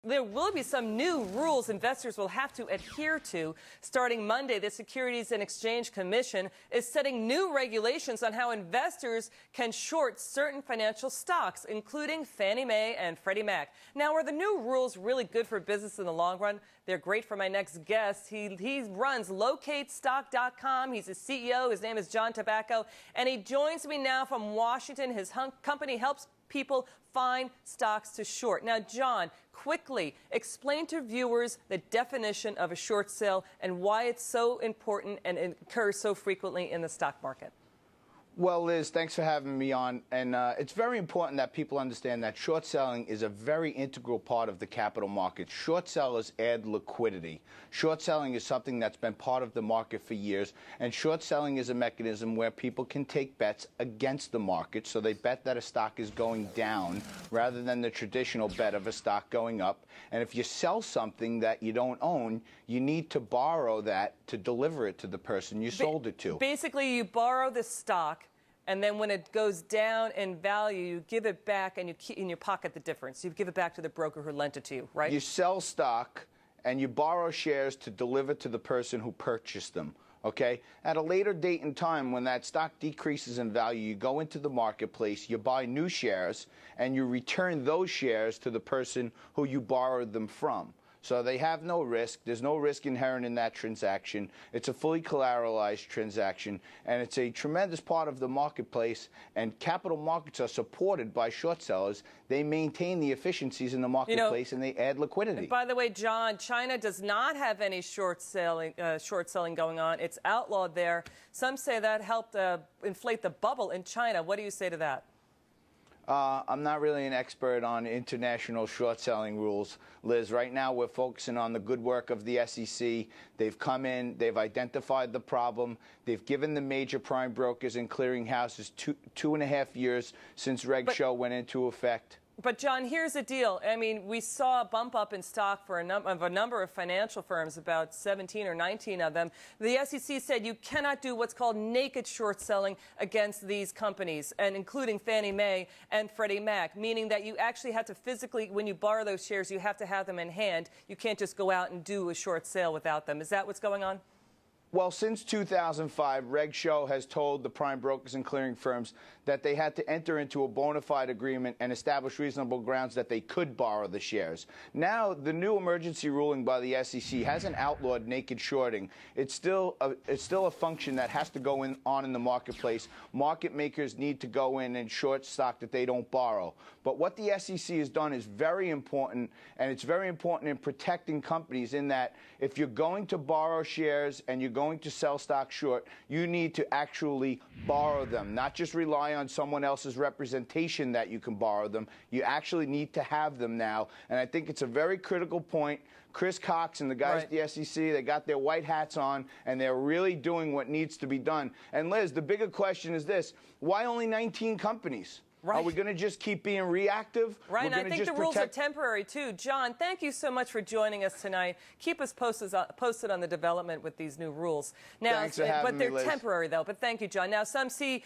There will be some new rules investors will have to adhere to. Starting Monday, the Securities and Exchange Commission is setting new regulations on how investors can short certain financial stocks, including Fannie Mae and Freddie Mac. Now, are the new rules really good for business in the long run? They're great for my next guest. He runs LocateStock.com. He's a CEO. His name is John Tabacco, and he joins me now from Washington. His company helps people find stocks to short. Now, John, quickly explain to viewers the definition of a short sale and why it's so important and it occurs so frequently in the stock market. Well, Liz, thanks for having me on. And it's very important that people understand that short selling is a very integral part of the capital market. Short sellers add liquidity. Short selling is something that's been part of the market for years. And short selling is a mechanism where people can take bets against the market. So they bet that a stock is going down rather than the traditional bet of a stock going up. And if you sell something that you don't own, you need to borrow that to deliver it to the person you sold it to. Basically, you borrow the stock, and then when it goes down in value, you give it back and you keep in your pocket the difference. You give it back to the broker who lent it to you, right? You sell stock and you borrow shares to deliver to the person who purchased them. Okay? At a later date in time, when that stock decreases in value, you go into the marketplace, you buy new shares, and you return those shares to the person who you borrowed them from. So they have no risk. There's no risk inherent in that transaction. It's a fully collateralized transaction, and it's a tremendous part of the marketplace, and capital markets are supported by short sellers. They maintain the efficiencies in the marketplace, and they add liquidity. By the way, John, China does not have any short selling going on. It's outlawed there. Some say that helped inflate the bubble in China. What do you say to that? I'm not really an expert on international short selling rules, Liz. Right now, we're focusing on the good work of the SEC. They've come in, they've identified the problem. They've given the major prime brokers and clearinghouses two and a half years since Reg Show went into effect. But, John, here's the deal. I mean, we saw a bump up in stock for a number of financial firms, about 17 or 19 of them. The SEC said you cannot do what's called naked short selling against these companies, and including Fannie Mae and Freddie Mac, meaning that you actually have to physically, when you borrow those shares, you have to have them in hand. You can't just go out and do a short sale without them. Is that what's going on? Well, since 2005, Reg Show has told the prime brokers and clearing firms that they had to enter into a bona fide agreement and establish reasonable grounds that they could borrow the shares. Now, the new emergency ruling by the SEC hasn't outlawed naked shorting. It's still a function that has to go on in the marketplace. Market makers need to go in and short stock that they don't borrow. But what the SEC has done is very important, and it's very important in protecting companies in that if you're going to borrow shares and you're going to sell stock short, you need to actually borrow them, not just rely on someone else's representation that you can borrow them. You actually need to have them now, and I think it's a very critical point. Chris Cox and the guys at the SEC, they got their white hats on, and they're really doing what needs to be done. And Liz, the bigger question is this: why only 19 companies? Are we going to just keep being reactive? Right, and I think the rules are temporary, too. John, thank you so much for joining us tonight. Keep us posted on the development with these new rules. Now, Thanks for having me, Liz. Temporary, though. But thank you, John. Now, some see